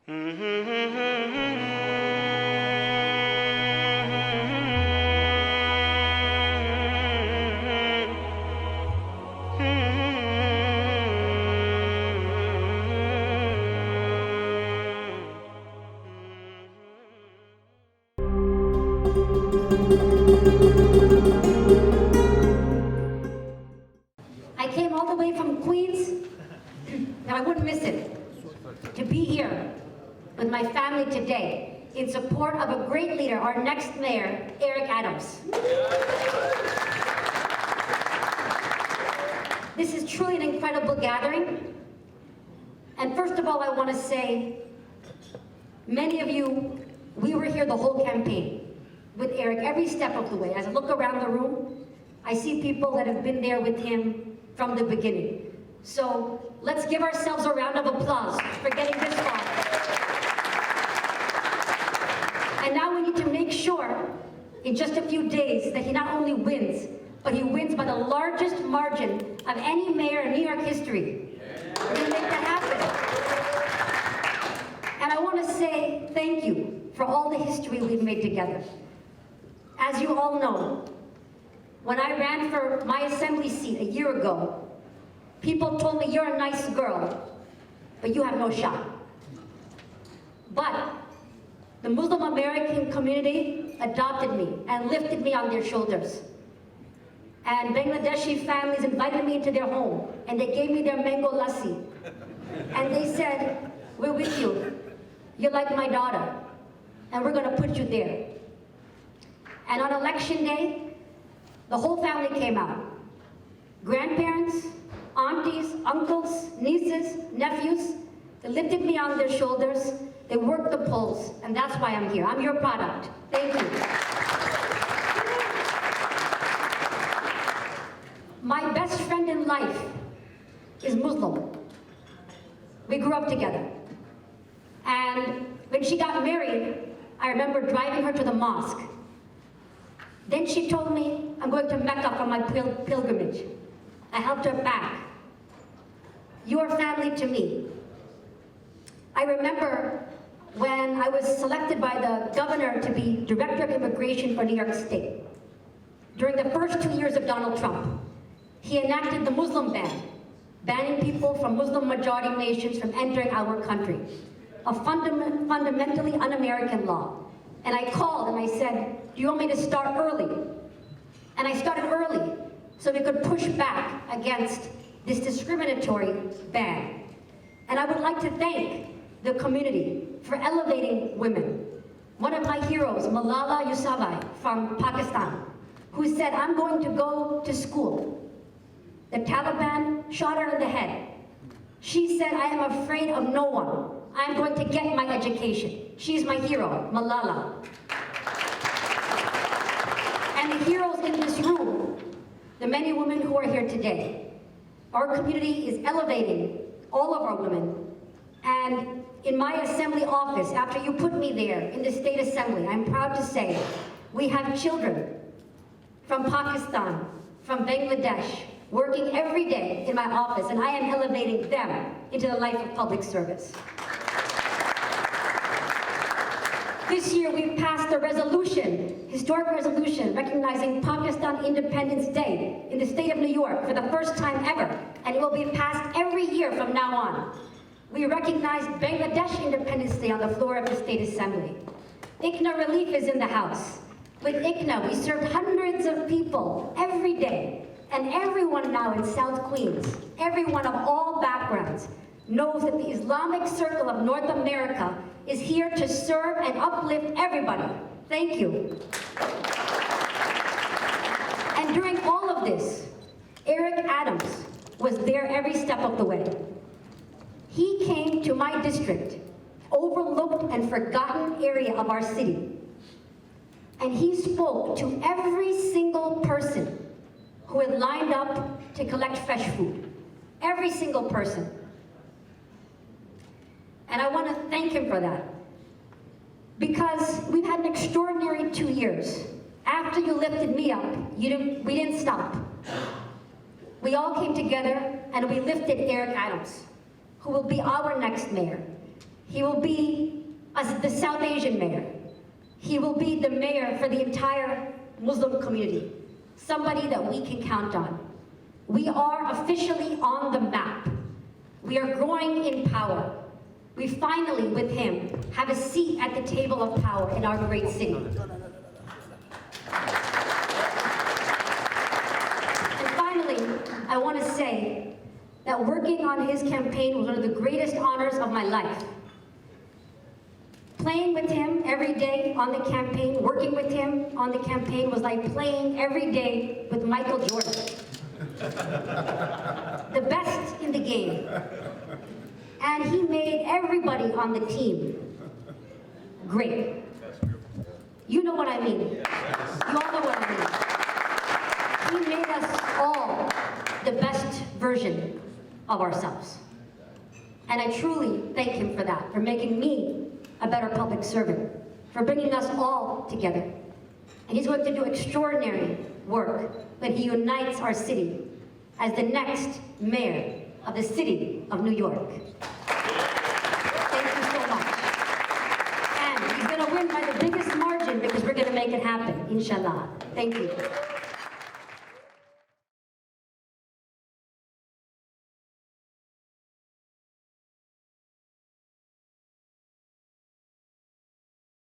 I came all the way from Queens, and I wouldn't miss it, to be here with my family today in support of a great leader, our next mayor, Eric Adams. This is truly an incredible gathering. And first of all, I want to say, many of you, we were here the whole campaign with Eric every step of the way. As I look around the room, I see people that have been there with him from the beginning. So let's give ourselves a round of applause for getting this far. And now we need to make sure in just a few days that he not only wins, but he wins by the largest margin of any mayor in New York history. We're gonna make that happen. And I want to say thank you for all the history we've made together. As you all know, when I ran for my assembly seat a year ago, people told me, you're a nice girl, but you have no shot. But the Muslim American community adopted me and lifted me on their shoulders. And Bangladeshi families invited me into their home, and they gave me their mango lassi. And they said, we're with you. You're like my daughter, and we're gonna put you there. And on election day, the whole family came out. Grandparents, aunties, uncles, nieces, nephews, they lifted me on their shoulders, they worked the polls, and that's why I'm here. I'm your product. Thank you. My best friend in life is Muslim. We grew up together. And when she got married, I remember driving her to the mosque. Then she told me, I'm going to Mecca for my pilgrimage. I helped her pack. You are family to me. I remember when I was selected by the governor to be Director of Immigration for New York State. During the first 2 years of Donald Trump, he enacted the Muslim ban, banning people from Muslim majority nations from entering our country, a fundamentally un-American law. And I called and I said, do you want me to start early? And I started early so we could push back against this discriminatory ban. And I would like to thank the community for elevating women. One of my heroes, Malala Yousafzai from Pakistan, who said, I'm going to go to school. The Taliban shot her in the head. She said, I am afraid of no one. I'm going to get my education. She's my hero, Malala. And the heroes in this room, the men and women who are here today. Our community is elevating all of our women. And in my assembly office, after you put me there in the state assembly, I'm proud to say we have children from Pakistan, from Bangladesh, working every day in my office, and I am elevating them into the life of public service. This year we passed a resolution, historic resolution, recognizing Pakistan Independence Day in the state of New York for the first time ever, and it will be passed every year from now on. We recognized Bangladesh Independence Day on the floor of the State Assembly. ICNA relief is in the House. With ICNA, we served hundreds of people every day, and everyone now in South Queens, everyone of all backgrounds, knows that the Islamic Circle of North America is here to serve and uplift everybody. Thank you. And during all of this, Eric Adams was there every step of the way. He came to my district, overlooked and forgotten area of our city, and he spoke to every single person who had lined up to collect fresh food. Every single person. And I want to thank him for that. Because we've had an extraordinary 2 years. After you lifted me up, we didn't stop. We all came together and we lifted Eric Adams, who will be our next mayor. He will be the South Asian mayor. He will be the mayor for the entire Muslim community. Somebody that we can count on. We are officially on the map. We are growing in power. We finally, with him, have a seat at the table of power in our great city. And finally, I want to say that working on his campaign was one of the greatest honors of my life. Playing with him every day on the campaign, working with him on the campaign was like playing every day with Michael Jordan. The best in the game. And he made everybody on the team great. You know what I mean. You all know what I mean. He made us all the best version of ourselves. And I truly thank him for that, for making me a better public servant, for bringing us all together. And he's going to do extraordinary work when he unites our city as the next mayor of the city of New York. Thank you so much. And he's going to win by the biggest margin because we're going to make it happen, inshallah. Thank you.